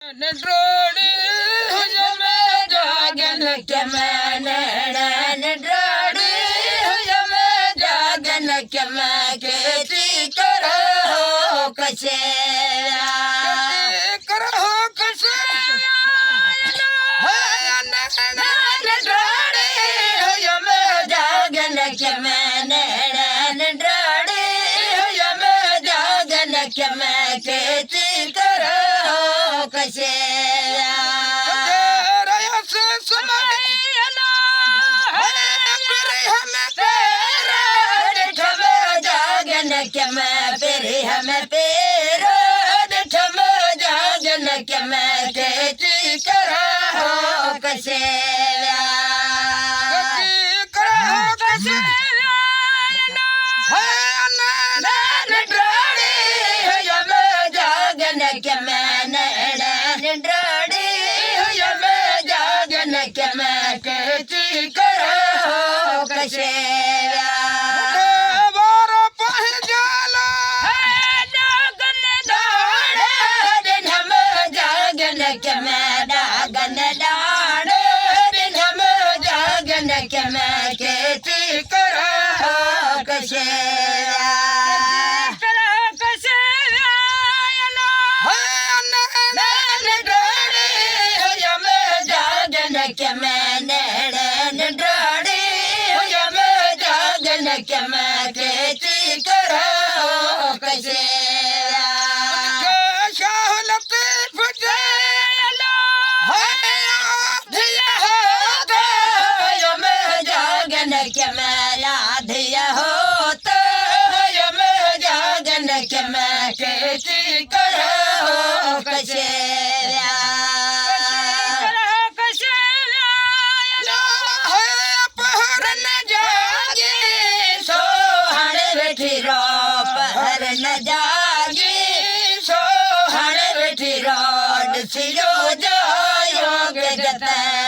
नडरोड़ी हुई में जागन के मैं नडरोड़ी हुई में जागन के मैं खेती करो कसे करो कसे नडरोड़ी हुई में जागन के मैं नडरोड़ी हुई में जागन के मैं खेती करो कसे हमें पेरो ठम जागन के मैं खेती करो कसे जागन के मैं ड्राड़ी जागन के मैं खेती करो कसे के मैं डागन डाड़ो दिन हम जागन के मैं खेती करो कसे जागन के मैं ड्राड़ी जागन के मैं खेती करो कसे के मैं आधिया हो तो मैं जागन के मैं खेती करो कसे पहर न जागे सोहर बैठी रो पहर न जागे सोहर बैठी रोड सियो जो योग जता